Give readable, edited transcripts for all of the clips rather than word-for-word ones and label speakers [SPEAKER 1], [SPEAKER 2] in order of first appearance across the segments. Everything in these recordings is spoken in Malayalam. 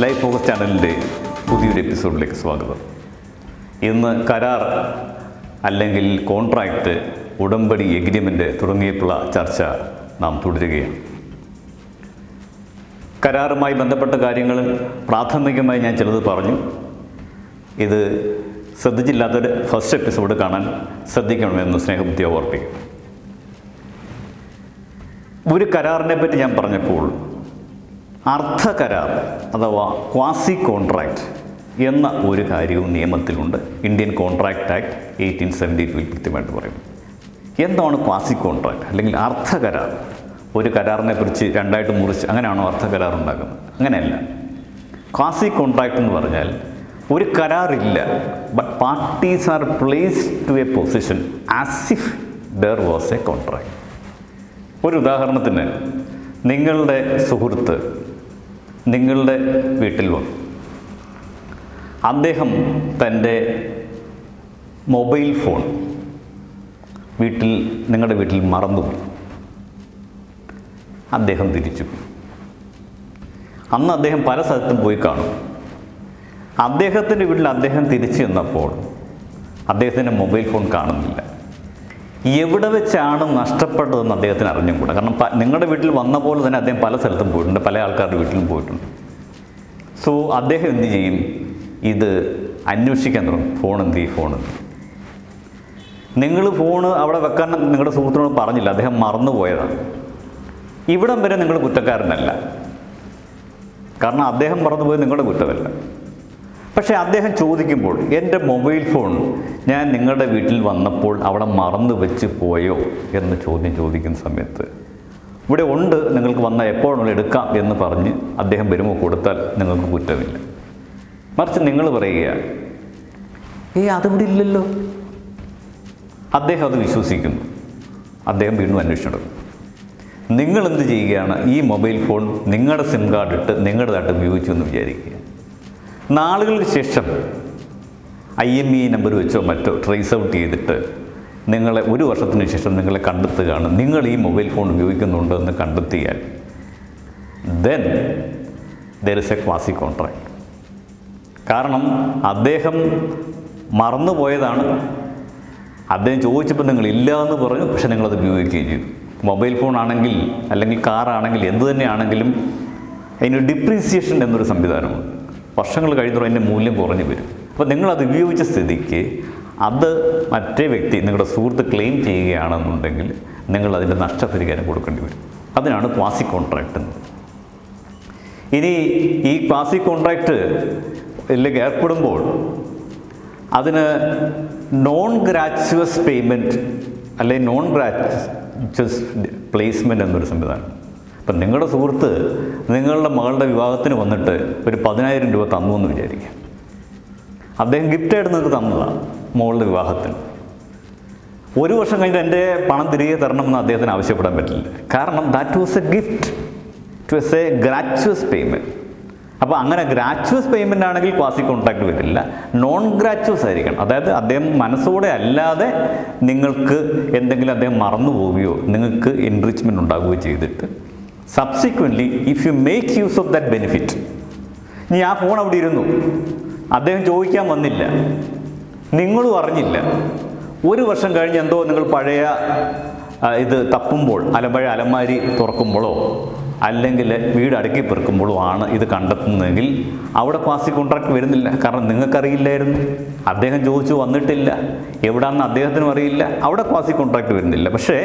[SPEAKER 1] ലൈഫ് ഫോക്കസ് ചാനലിൻ്റെ പുതിയൊരു എപ്പിസോഡിലേക്ക് സ്വാഗതം. ഇന്ന് കരാർ അല്ലെങ്കിൽ കോൺട്രാക്റ്റ്, ഉടമ്പടി, എഗ്രിമെൻ്റ് തുടങ്ങിയിട്ടുള്ള ചർച്ച നാം തുടരുകയാണ്. കരാറുമായി ബന്ധപ്പെട്ട കാര്യങ്ങൾ പ്രാഥമികമായി ഞാൻ ചിലത് പറഞ്ഞു. ഇത് ശ്രദ്ധിച്ചില്ലാത്തൊരു ഫസ്റ്റ് എപ്പിസോഡ് കാണാൻ ശ്രദ്ധിക്കണമെന്ന് സ്നേഹബുദ്ധി ഓർപ്പിക്കും. ഒരു കരാറിനെ പറ്റി ഞാൻ പറഞ്ഞപ്പോൾ അർത്ഥ കരാർ അഥവാ ക്വാസി കോൺട്രാക്റ്റ് എന്ന ഒരു കാര്യവും നിയമത്തിലുണ്ട്. ഇന്ത്യൻ കോൺട്രാക്റ്റ് ആക്ട് 1872 കൃത്യമായിട്ട് പറയും. എന്താണ് ക്വാസി കോൺട്രാക്റ്റ് അല്ലെങ്കിൽ അർത്ഥ കരാർ? ഒരു കരാറിനെ കുറിച്ച് രണ്ടായിട്ട് മുറിച്ച് അങ്ങനെയാണോ അർത്ഥ കരാർ ഉണ്ടാക്കുന്നത്? അങ്ങനെയല്ല. ക്വാസി കോൺട്രാക്റ്റ് എന്ന് പറഞ്ഞാൽ ഒരു കരാറില്ല, but parties are placed to a position as if there was a contract. ഒരു ഉദാഹരണത്തിന്, നിങ്ങളുടെ സുഹൃത്ത് നിങ്ങളുടെ വീട്ടിൽ വന്നു. അദ്ദേഹം തൻ്റെ മൊബൈൽ ഫോൺ നിങ്ങളുടെ വീട്ടിൽ മറന്നുപോയി. അദ്ദേഹം തിരിച്ചു. അന്ന് അദ്ദേഹം പല സ്ഥലത്തും പോയി കാണും. അദ്ദേഹത്തിൻ്റെ വീട്ടിൽ അദ്ദേഹം തിരിച്ചു ചെന്നപ്പോൾ അദ്ദേഹത്തിൻ്റെ മൊബൈൽ ഫോൺ കാണുന്നില്ല. എവിടെ വെച്ചാണ് നഷ്ടപ്പെട്ടതെന്ന് അദ്ദേഹത്തിന് അറിഞ്ഞുകൂടാ. കാരണം നിങ്ങളുടെ വീട്ടിൽ വന്ന പോലെ തന്നെ അദ്ദേഹം പല സ്ഥലത്തും പോയിട്ടുണ്ട്, പല ആൾക്കാരുടെ വീട്ടിലും പോയിട്ടുണ്ട്. സോ അദ്ദേഹം എന്ത് ചെയ്യും? ഇത് അന്വേഷിക്കാൻ തുടങ്ങും. ഫോൺ എന്ത്? നിങ്ങൾ ഫോണ് അവിടെ വെക്കാൻ നിങ്ങളുടെ സുഹൃത്തിനോട് പറഞ്ഞില്ല, അദ്ദേഹം മറന്നുപോയതാണ്. ഇവിടം വരെ നിങ്ങൾ കുറ്റക്കാരനല്ല, കാരണം അദ്ദേഹം മറന്നുപോയത് നിങ്ങളുടെ കുറ്റമല്ല. പക്ഷേ അദ്ദേഹം ചോദിക്കുമ്പോൾ, എൻ്റെ മൊബൈൽ ഫോൺ ഞാൻ നിങ്ങളുടെ വീട്ടിൽ വന്നപ്പോൾ അവിടെ മറന്നു വെച്ച് പോയോ എന്ന് ചോദിക്കുന്ന സമയത്ത്, ഇവിടെ ഉണ്ട്, നിങ്ങൾക്ക് വന്നാൽ എപ്പോഴും എടുക്കാം എന്ന് പറഞ്ഞ് അദ്ദേഹം വരുമ്പോൾ കൊടുത്താൽ നിങ്ങൾക്ക് കുറ്റമില്ല. മറിച്ച് നിങ്ങൾ പറയുക, അതിവിടെ ഇല്ലല്ലോ. അദ്ദേഹം അത് വിശ്വസിക്കുന്നു. അദ്ദേഹം വീണ്ടും അന്വേഷിച്ചെടുക്കും. നിങ്ങളെന്ത് ചെയ്യുകയാണ്? ഈ മൊബൈൽ ഫോൺ നിങ്ങളുടെ സിം കാർഡ് ഇട്ട് നിങ്ങളുടേതായിട്ട് ഉപയോഗിച്ചു എന്ന് വിചാരിക്കുക. നാളുകൾക്ക് ശേഷം IMEI നമ്പർ വെച്ചോ മറ്റോ ട്രേസ് ഔട്ട് ചെയ്തിട്ട് നിങ്ങളെ ഒരു വർഷത്തിന് ശേഷം നിങ്ങളെ കണ്ടെത്തുകയാണ്, നിങ്ങൾ ഈ മൊബൈൽ ഫോൺ ഉപയോഗിക്കുന്നുണ്ടോ എന്ന് കണ്ടെത്തിയാൽ, then there is A quasi contract. കാരണം അദ്ദേഹം മറന്നുപോയതാണ്. അദ്ദേഹം ചോദിച്ചപ്പോൾ നിങ്ങൾ ഇല്ല എന്ന് പറഞ്ഞു, പക്ഷെ നിങ്ങളത് ഉപയോഗിക്കുകയും ചെയ്തു. മൊബൈൽ ഫോൺ ആണെങ്കിൽ അല്ലെങ്കിൽ കാറാണെങ്കിൽ എന്തു തന്നെയാണെങ്കിലും അതിന് ഡിപ്രീസിയേഷൻ എന്നൊരു സംവിധാനമുണ്ട്. വർഷങ്ങൾ കഴിയുമ്പോൾ അതിൻ്റെ മൂല്യം കുറഞ്ഞു വരും. അപ്പോൾ നിങ്ങളത് ഉപയോഗിച്ച സ്ഥിതിക്ക് അത് മറ്റേ വ്യക്തി, നിങ്ങളുടെ സുഹൃത്ത് ക്ലെയിം ചെയ്യുകയാണെന്നുണ്ടെങ്കിൽ നിങ്ങൾ അതിൻ്റെ നഷ്ടപരിഹാരം കൊടുക്കേണ്ടി വരും. അതിനാണ് ക്വാസി കോൺട്രാക്റ്റ് എന്ന്. ഇനി ഈ ക്വാസി കോൺട്രാക്റ്റ് ഇതിലേക്ക് ഏർപ്പെടുമ്പോൾ അതിന് നോൺ ഗ്രാച്വസ് പേയ്മെൻറ്റ് അല്ലെങ്കിൽ നോൺ ഗ്രാച്വസ് പ്ലേസ്മെൻറ്റ് എന്നൊരു സംവിധാനം. അപ്പം നിങ്ങളുടെ സുഹൃത്ത് നിങ്ങളുടെ മകളുടെ വിവാഹത്തിന് വന്നിട്ട് ഒരു 10,000 രൂപ തന്നു എന്ന് വിചാരിക്കുക. അദ്ദേഹം ഗിഫ്റ്റായിട്ട് നിങ്ങൾക്ക് തന്നതാണ് മകളുടെ വിവാഹത്തിന്. ഒരു വർഷം കഴിഞ്ഞിട്ട് എൻ്റെ പണം തിരികെ തരണമെന്ന് അദ്ദേഹത്തിന് ആവശ്യപ്പെടാൻ പറ്റില്ല. കാരണം that was a gift. It was a gratuitous payment. അപ്പോൾ അങ്ങനെ ഗ്രാച്വസ് പേയ്മെൻ്റ് ആണെങ്കിൽ ക്വാസി കോൺട്രാക്റ്റ് വരില്ല. നോൺ ഗ്രാച്വസ് ആയിരിക്കണം. അതായത് അദ്ദേഹം മനസ്സോടെ അല്ലാതെ നിങ്ങൾക്ക് എന്തെങ്കിലും അദ്ദേഹം മറന്നു പോവുകയോ നിങ്ങൾക്ക് എൻറിച്ച്മെൻറ്റ് ഉണ്ടാവുകയോ ചെയ്തിട്ട് subsequently if you make use of that benefit. ഇനി ആ ഫോൺ അവിടെ ഇരുന്നു, അദ്ദേഹം ചോദിക്കാൻ വന്നില്ല, നിങ്ങളും അറിഞ്ഞില്ല. ഒരു വർഷം കഴിഞ്ഞ് എന്തോ നിങ്ങൾ പഴയ ഇത് തപ്പുമ്പോൾ, പഴയ അലമാരി തുറക്കുമ്പോഴോ അല്ലെങ്കിൽ വീട് അടുക്കി പെറുക്കുമ്പോഴോ ആണ് ഇത് കണ്ടെത്തുന്നതെങ്കിൽ അവിടെ ക്വാസി കോൺട്രാക്റ്റ് വരുന്നില്ല. കാരണം നിങ്ങൾക്കറിയില്ലായിരുന്നു, അദ്ദേഹം ചോദിച്ചു വന്നിട്ടില്ല, എവിടാണെന്ന് അദ്ദേഹത്തിനും അറിയില്ല, അവിടെ ക്വാസി കോൺട്രാക്റ്റ് വരുന്നില്ല. പക്ഷേ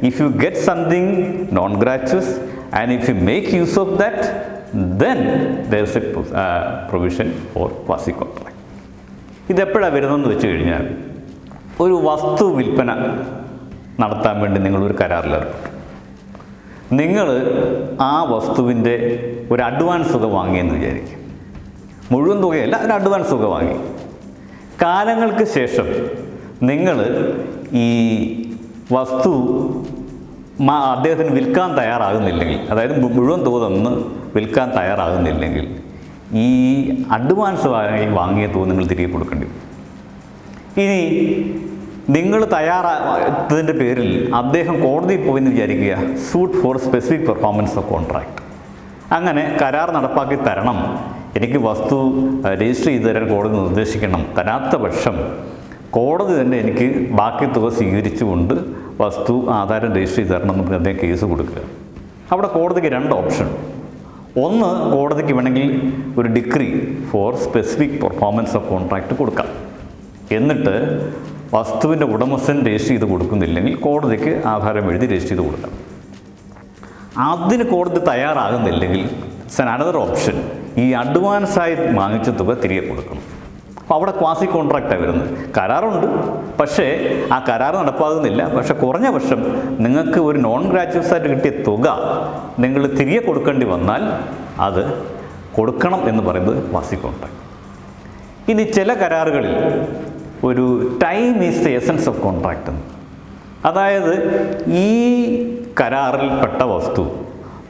[SPEAKER 1] if you get something non gratuitous and if you make use of that, then there is a provision for quasi contract. ഇതെപ്പോഴാണ് വരുന്നതെന്ന് വെച്ച് കഴിഞ്ഞാൽ, ഒരു വസ്തു വിൽപ്പന നടത്താൻ വേണ്ടി നിങ്ങളൊരു കരാറിലേർപ്പെട്ടു. നിങ്ങൾ ആ വസ്തുവിൻ്റെ ഒരു അഡ്വാൻസ് തുക വാങ്ങിയെന്ന് വിചാരിക്കും. മുഴുവൻ തുകയല്ല, ഒരു അഡ്വാൻസ് തുക വാങ്ങി. കാലങ്ങൾക്ക് ശേഷം നിങ്ങൾ ഈ വസ്തു അദ്ദേഹത്തിന് വിൽക്കാൻ തയ്യാറാകുന്നില്ലെങ്കിൽ, അതായത് മുഴുവൻ തുക തന്ന് വിൽക്കാൻ തയ്യാറാകുന്നില്ലെങ്കിൽ, ഈ അഡ്വാൻസ് വാങ്ങിയ തുക നിങ്ങൾ തിരികെ കൊടുക്കേണ്ടി വരും. ഇനി നിങ്ങൾ തയ്യാറായതിൻ്റെ പേരിൽ അദ്ദേഹം കോടതിയിൽ പോയെന്ന് വിചാരിക്കുക, suit four specific performance of contract. അങ്ങനെ കരാർ നടപ്പാക്കി തരണം എനിക്ക് വസ്തു രജിസ്റ്റർ ചെയ്ത് തരാൻ കോടതി നിർദ്ദേശിക്കണം, തരാത്ത പക്ഷം കോടതി തന്നെ എനിക്ക് ബാക്കി തുക സ്വീകരിച്ചുകൊണ്ട് വസ്തു ആധാരം രജിസ്റ്റർ ചെയ്ത് തരണം എന്ന് അദ്ദേഹം കേസ് കൊടുക്കുക. അവിടെ കോടതിക്ക് രണ്ട് ഓപ്ഷൻ. ഒന്ന്, കോടതിക്ക് വേണമെങ്കിൽ ഒരു degree four specific performance of contract കൊടുക്കാം. എന്നിട്ട് വസ്തുവിൻ്റെ ഉടമസ്ഥൻ രജിസ്റ്റർ ചെയ്ത് കൊടുക്കുന്നില്ലെങ്കിൽ കോടതിക്ക് ആധാരം എഴുതി രജിസ്റ്റർ ചെയ്ത് കൊടുക്കാം. അതിന് കോടതി തയ്യാറാകുന്നില്ലെങ്കിൽ അനദർ ഓപ്ഷൻ, ഈ അഡ്വാൻസായി വാങ്ങിച്ച തുക തിരികെ കൊടുക്കണം. അപ്പോൾ അവിടെ ക്വാസി കോൺട്രാക്റ്റാണ് വരുന്നത്. കരാറുണ്ട്, പക്ഷേ ആ കരാർ നടപ്പാകുന്നില്ല. പക്ഷേ കുറഞ്ഞ പക്ഷം നിങ്ങൾക്ക് ഒരു നോൺ ഗ്രാറ്റുവസായിട്ട് കിട്ടിയ തുക നിങ്ങൾ തിരികെ കൊടുക്കേണ്ടി വന്നാൽ അത് കൊടുക്കണം എന്ന് പറയുന്നത് ക്വാസി കോൺട്രാക്ട്. ഇനി ചില കരാറുകളിൽ ഒരു time is the essence of contract എന്ന്, അതായത് ഈ കരാറിൽപ്പെട്ട വസ്തു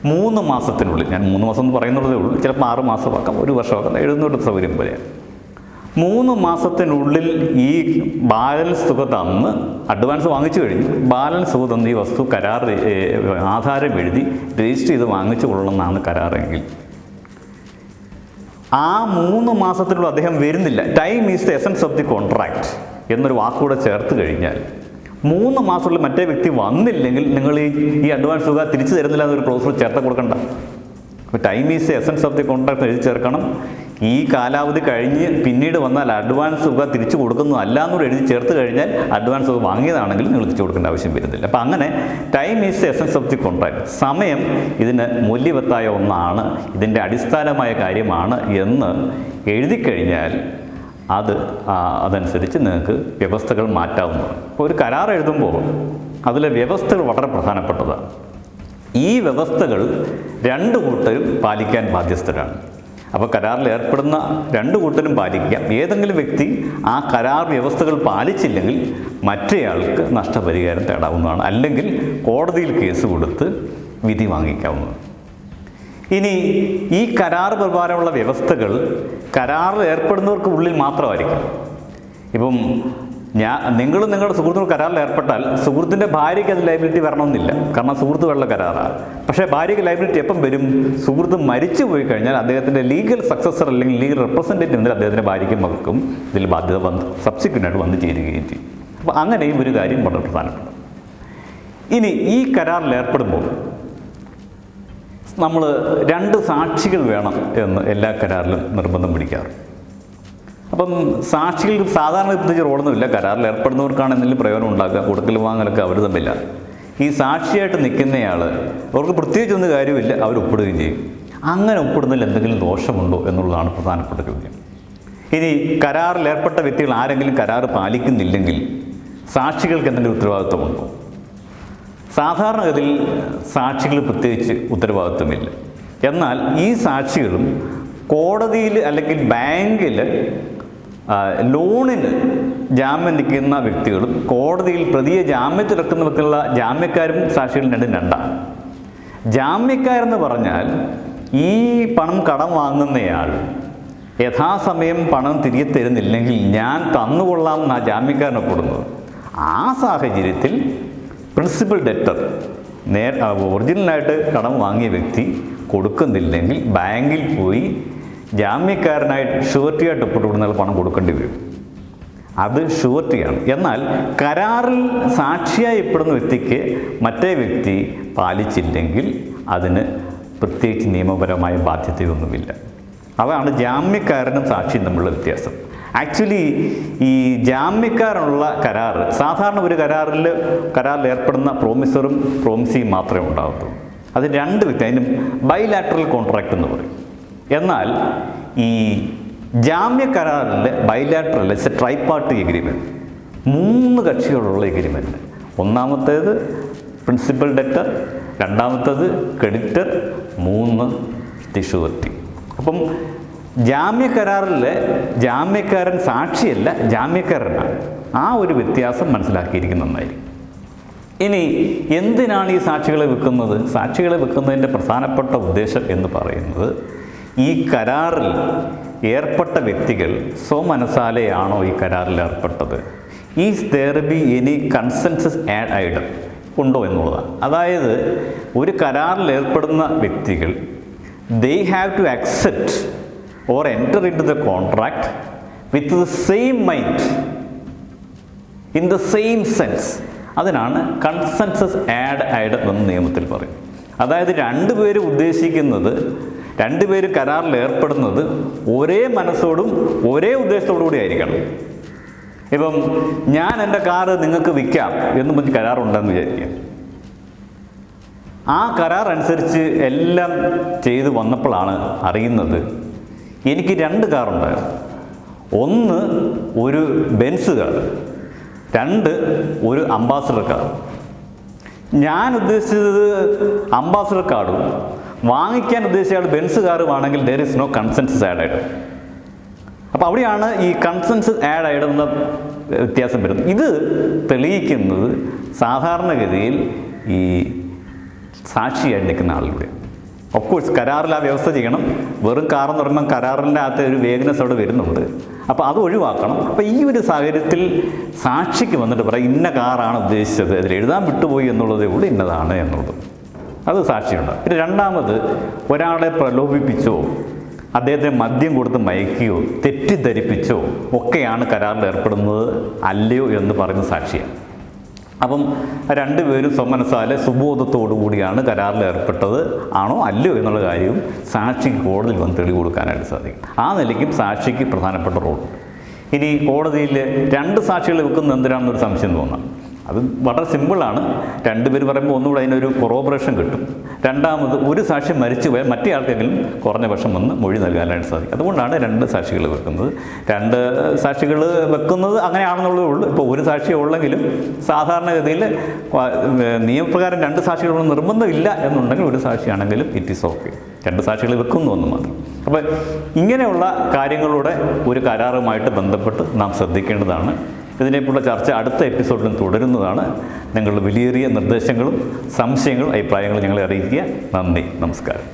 [SPEAKER 1] 3 മാസത്തിനുള്ളിൽ, ഞാൻ 3 മാസം എന്ന് പറയുന്നതേ ഉള്ളൂ, ചിലപ്പോൾ 6 മാസമാക്കാം, 1 വർഷമാക്കാം, എഴുന്നൂറ് സൗകര്യം പോലെയാണ്. 3 മാസത്തിനുള്ളിൽ ഈ ബാലൻസ് തുക തന്ന്, അഡ്വാൻസ് വാങ്ങിച്ചു കഴിഞ്ഞു, ബാലൻസ് തുക തന്ന് ഈ വസ്തു കരാർ ആധാരം എഴുതി രജിസ്റ്റർ ചെയ്ത് വാങ്ങിച്ചു കൊള്ളണമെന്നാണ് കരാറെങ്കിൽ, ആ 3 മാസത്തിനുള്ളിൽ അദ്ദേഹം വരുന്നില്ല, time is the essence of the contract എന്നൊരു വാക്കുകൂടെ ചേർത്ത് കഴിഞ്ഞാൽ 3 മാസമുള്ള മറ്റേ വ്യക്തി വന്നില്ലെങ്കിൽ നിങ്ങൾ ഈ അഡ്വാൻസ് തുക തിരിച്ചു തരുന്നില്ല എന്നൊരു ക്ലോസ് ചേർത്ത് കൊടുക്കണ്ട. അപ്പോൾ time is the essence of the contract എഴുതി ചേർക്കണം. ഈ കാലാവധി കഴിഞ്ഞ് പിന്നീട് വന്നാൽ അഡ്വാൻസ് തുക തിരിച്ചു കൊടുക്കുന്നതല്ല എന്നൂടെ എഴുതി ചേർത്ത് കഴിഞ്ഞാൽ അഡ്വാൻസ് തുക വാങ്ങിയതാണെങ്കിൽ നിങ്ങൾ തിരിച്ചു കൊടുക്കേണ്ട ആവശ്യം വരുന്നില്ല. അപ്പോൾ അങ്ങനെ time is the essence of the contract, സമയം ഇതിന് മൂല്യവത്തായ ഒന്നാണ്, ഇതിൻ്റെ അടിസ്ഥാനമായ കാര്യമാണ് എന്ന് എഴുതി കഴിഞ്ഞാൽ അതനുസരിച്ച് നിങ്ങൾക്ക് വ്യവസ്ഥകൾ മാറ്റാവുന്നതാണ്. ഇപ്പോൾ ഒരു കരാർ എഴുതുമ്പോൾ അതിലെ വ്യവസ്ഥകൾ വളരെ പ്രധാനപ്പെട്ടതാണ്. ഈ വ്യവസ്ഥകൾ 2 കൂട്ടരും പാലിക്കാൻ ബാധ്യസ്ഥരാണ്. അപ്പോൾ കരാറിൽ ഏർപ്പെടുന്ന 2 കൂട്ടരും പാലിക്കാം. ഏതെങ്കിലും വ്യക്തി ആ കരാർ വ്യവസ്ഥകൾ പാലിച്ചില്ലെങ്കിൽ മറ്റേയാൾക്ക് നഷ്ടപരിഹാരം തേടാവുന്നതാണ്, അല്ലെങ്കിൽ കോടതിയിൽ കേസ് കൊടുത്ത് വിധി വാങ്ങിക്കാവുന്നതാണ്. ഇനി ഈ കരാർ പ്രകാരമുള്ള വ്യവസ്ഥകൾ കരാറിൽ ഏർപ്പെടുന്നവർക്ക് ഉള്ളിൽ മാത്രമായിരിക്കും. ഇപ്പം നിങ്ങളും നിങ്ങളുടെ സുഹൃത്തുക്കൾ കരാറിൽ ഏർപ്പെട്ടാൽ സുഹൃത്തിൻ്റെ ഭാര്യയ്ക്ക് അത് ലയബിലിറ്റി വരണമെന്നില്ല, കാരണം സുഹൃത്ത് വെള്ള കരാറാണ്. പക്ഷേ ഭാര്യയ്ക്ക് ലയബിലിറ്റി എപ്പം വരും? സുഹൃത്ത് മരിച്ചു പോയി കഴിഞ്ഞാൽ അദ്ദേഹത്തിൻ്റെ ലീഗൽ സക്സസർ അല്ലെങ്കിൽ ലീഗൽ റെപ്രസെൻറ്റേറ്റീവ് എന്നാൽ അദ്ദേഹത്തിൻ്റെ ഭാര്യയ്ക്കും മകൾക്കും ഇതിൽ ബാധ്യത സബ്സിക്വൻ്റായിട്ട് വന്നു ചേരുകയും ചെയ്യും. അപ്പോൾ അങ്ങനെയും ഒരു കാര്യം വളരെ പ്രധാനപ്പെട്ട. ഇനി ഈ കരാറിൽ ഏർപ്പെടുമ്പോൾ നമ്മൾ 2 സാക്ഷികൾ വേണം എന്ന് എല്ലാ കരാറിലും നിർബന്ധം പിടിക്കാറ്. അപ്പം സാക്ഷികൾക്ക് സാധാരണ പ്രത്യേകിച്ച് റോളൊന്നുമില്ല, കരാറിൽ ഏർപ്പെടുന്നവർക്കാണ് എന്തെങ്കിലും പ്രയോജനം ഉണ്ടാക്കുക, കൊടുക്കൽ വാങ്ങലൊക്കെ അവർ തമ്മില്ല. ഈ സാക്ഷിയായിട്ട് നിൽക്കുന്നയാൾ അവർക്ക് പ്രത്യേകിച്ചൊന്നും കാര്യമില്ല, അവർ ഒപ്പിടുകയും ചെയ്യും. അങ്ങനെ ഒപ്പിടുന്നതിൽ എന്തെങ്കിലും ദോഷമുണ്ടോ എന്നുള്ളതാണ് പ്രധാനപ്പെട്ട ചോദ്യം. ഇനി കരാറിൽ ഏർപ്പെട്ട വ്യക്തികൾ ആരെങ്കിലും കരാർ പാലിക്കുന്നില്ലെങ്കിൽ സാക്ഷികൾക്ക് എന്തെങ്കിലും ഉത്തരവാദിത്വമുണ്ടോ? സാധാരണഗതിയിൽ സാക്ഷികൾ പ്രത്യേകിച്ച് ഉത്തരവാദിത്വമില്ല. എന്നാൽ ഈ സാക്ഷികളും കോടതിയിൽ അല്ലെങ്കിൽ ബാങ്കിൽ ലോണിന് ജാമ്യം നിൽക്കുന്ന വ്യക്തികളും കോടതിയിൽ പ്രതിയെ ജാമ്യത്തിലിറക്കുന്ന വ്യക്തികളുള്ള ജാമ്യക്കാരും സാക്ഷികളും രണ്ടാണ്. ജാമ്യക്കാരെന്ന് പറഞ്ഞാൽ ഈ പണം കടം വാങ്ങുന്നയാൾ യഥാസമയം പണം തിരികെ തരുന്നില്ലെങ്കിൽ ഞാൻ തന്നുകൊള്ളാം എന്നാണ് ജാമ്യക്കാരനൊപ്പെടുന്നത്. ആ സാഹചര്യത്തിൽ പ്രിൻസിപ്പൽ ഡെറ്റർ ഒറിജിനലായിട്ട് കടം വാങ്ങിയ വ്യക്തി കൊടുക്കുന്നില്ലെങ്കിൽ ബാങ്കിൽ പോയി ജാമ്യക്കാരനായിട്ട് ഷുവർട്ടിയായിട്ട് ഒപ്പിട്ടുകൊടുക്കുന്ന പണം കൊടുക്കേണ്ടി വരും. അത് ഷുവർട്ടിയാണ്. എന്നാൽ കരാറിൽ സാക്ഷിയായി ഒപ്പിടുന്ന വ്യക്തിക്ക് മറ്റേ വ്യക്തി പാലിച്ചില്ലെങ്കിൽ അതിന് പ്രത്യേകിച്ച് നിയമപരമായ ബാധ്യതയൊന്നുമില്ല. അതാണ് ജാമ്യക്കാരനും സാക്ഷിയും തമ്മിലുള്ള വ്യത്യാസം. ആക്ച്വലി ഈ ജാമ്യക്കാരുള്ള കരാർ സാധാരണ ഒരു കരാറിൽ ഏർപ്പെടുന്ന പ്രോമിസറും പ്രോമിസിയും മാത്രമേ ഉണ്ടാകത്തുള്ളൂ. അത് 2 വ്യക്തി, അതിന് ബൈലാറ്ററൽ കോൺട്രാക്റ്റ് എന്ന് പറയും. എന്നാൽ ഈ ജാമ്യ കരാറിൽ bilateral it's a tripartite agreement, 3 കക്ഷികളുള്ള എഗ്രിമെൻറ്റ്. ഒന്നാമത്തേത് പ്രിൻസിപ്പൽ ഡെറ്റർ, രണ്ടാമത്തേത് ക്രെഡിറ്റർ, 3 ദി ഷുവർട്ടി. അപ്പം ജാമ്യ കരാറിൽ ജാമ്യക്കാരൻ സാക്ഷിയല്ല, ജാമ്യക്കാരനാണ്. ആ ഒരു വ്യത്യാസം മനസ്സിലാക്കിയിരിക്കുന്നത് നന്നായിരിക്കും. ഇനി എന്തിനാണ് ഈ സാക്ഷികളെ വെക്കുന്നത്? സാക്ഷികളെ വെക്കുന്നതിൻ്റെ പ്രധാനപ്പെട്ട ഉദ്ദേശം എന്ന് പറയുന്നത് ഈ കരാറിൽ ഏർപ്പെട്ട വ്യക്തികൾ സ്വമനസാലെയാണോ ഈ കരാറിൽ ഏർപ്പെട്ടത്, is there be any consensus idem ഉണ്ടോ എന്നുള്ളതാണ്. അതായത് ഒരു കരാറിൽ ഏർപ്പെടുന്ന വ്യക്തികൾ they have to accept or enter into the contract with the same mind, in the same sense. അതിനാണ് കൺസെൻസസ് ആഡ് എന്ന് നിയമത്തിൽ പറയും. അതായത് രണ്ടുപേരും ഉദ്ദേശിക്കുന്നത്, രണ്ടുപേരും കരാറിൽ ഏർപ്പെടുന്നത് ഒരേ മനസ്സോടും ഒരേ ഉദ്ദേശത്തോടു കൂടി ആയിരിക്കണം. ഇപ്പം ഞാൻ എൻ്റെ കാറ് നിങ്ങൾക്ക് വിൽക്കാം എന്ന് പറഞ്ഞ് കരാറുണ്ടെന്ന് വിചാരിക്കുക. ആ കരാർ അനുസരിച്ച് എല്ലാം ചെയ്തു വന്നപ്പോഴാണ് അറിയുന്നത് എനിക്ക് 2 കാറുണ്ടായിരുന്നു. ഒന്ന് ഒരു ബെൻസ് കാർ, 2 ഒരു അംബാസഡർ കാർ. ഞാൻ ഉദ്ദേശിച്ചത് അംബാസഡർ കാറും വാങ്ങിക്കാൻ ഉദ്ദേശിച്ച ആൾ ബെൻസ് കാറുമാണെങ്കിൽ there is no consensus ad ആയിട്ട്. അപ്പോൾ അവിടെയാണ് ഈ കൺസെൻസസ് ആഡ് ആയിടുന്ന വ്യത്യാസം വരുന്നത്. ഇത് തെളിയിക്കുന്നത് സാധാരണഗതിയിൽ ഈ സാക്ഷിയായിട്ട് നിൽക്കുന്ന ആളിലൂടെ. ഓഫ് കോഴ്സ് കരാറിൽ ആ വ്യവസ്ഥ ചെയ്യണം. വെറും കാറെന്ന് പറയുമ്പോൾ കരാറിൻ്റെ അകത്ത് ഒരു വേഗനസ് അവിടെ വരുന്നുണ്ട്. അപ്പോൾ അത് ഒഴിവാക്കണം. അപ്പോൾ ഈ ഒരു സാഹചര്യത്തിൽ സാക്ഷിക്ക് വന്നിട്ട് പറയാം ഇന്ന കാറാണ് ഉദ്ദേശിച്ചത്, അതിൽ എഴുതാൻ വിട്ടുപോയി എന്നുള്ളതേ ഉള്ളൂ, ഇന്നതാണ് എന്നുള്ളത്. അത് സാക്ഷിയുണ്ട്. പിന്നെ രണ്ടാമത്, ഒരാളെ പ്രലോഭിപ്പിച്ചോ അദ്ദേഹത്തെ മദ്യം കൊടുത്ത് മയക്കുകയോ തെറ്റിദ്ധരിപ്പിച്ചോ ഒക്കെയാണ് കരാറിൽ ഏർപ്പെടുന്നത് അല്ലയോ എന്ന് പറയുന്ന സാക്ഷിയാണ്. അപ്പം രണ്ടുപേരും സ്വമനസാലെ സുബോധത്തോടു കൂടിയാണ് കരാറിൽ ഏർപ്പെട്ടത് ആണോ അല്ലയോ എന്നുള്ള കാര്യവും സാക്ഷിക്ക് കോടതിയിൽ വന്ന് തെളിവ് കൊടുക്കാനായിട്ട് സാധിക്കും. ആ നിലയ്ക്കും സാക്ഷിക്ക് പ്രധാനപ്പെട്ട റോളുണ്ട്. ഇനി കോടതിയിൽ 2 സാക്ഷികൾ വെക്കുന്നത് എന്തിനാണെന്നൊരു സംശയം തോന്നാം. അത് വളരെ സിമ്പിളാണ്. 2 പേര് പറയുമ്പോൾ ഒന്നുകൂടെ അതിനൊരു കൊറോബറേഷൻ കിട്ടും. രണ്ടാമത് ഒരു സാക്ഷി മരിച്ചു പോയാൽ മറ്റേ ആൾക്കെങ്കിലും കുറഞ്ഞ പക്ഷം വന്ന് മൊഴി നൽകാനായിട്ട് സാധിക്കും. അതുകൊണ്ടാണ് 2 സാക്ഷികൾ വെക്കുന്നത്. 2 സാക്ഷികൾ വെക്കുന്നത് അങ്ങനെയാണെന്നുള്ളതേ ഉള്ളൂ. ഇപ്പോൾ ഒരു സാക്ഷിയെ ഉള്ളെങ്കിലും സാധാരണഗതിയിൽ നിയമപ്രകാരം 2 സാക്ഷികളൊന്നും നിർബന്ധമില്ല എന്നുണ്ടെങ്കിൽ ഒരു സാക്ഷിയാണെങ്കിലും ഇറ്റ് ഈസ് ഓക്കെ. 2 സാക്ഷികൾ വെക്കുന്നു എന്ന് മാത്രം. അപ്പോൾ ഇങ്ങനെയുള്ള കാര്യങ്ങളുടെ ഒരു കരാറുമായിട്ട് ബന്ധപ്പെട്ട് നാം ശ്രദ്ധിക്കേണ്ടതാണ്. ഇതിനെക്കുറിച്ചുള്ള ചർച്ച അടുത്ത എപ്പിസോഡിലും തുടരുന്നതാണ്. നിങ്ങളുടെ വിലയേറിയ നിർദ്ദേശങ്ങളും സംശയങ്ങളും അഭിപ്രായങ്ങളും ഞങ്ങളെ അറിയിക്കുക. നന്ദി, നമസ്കാരം.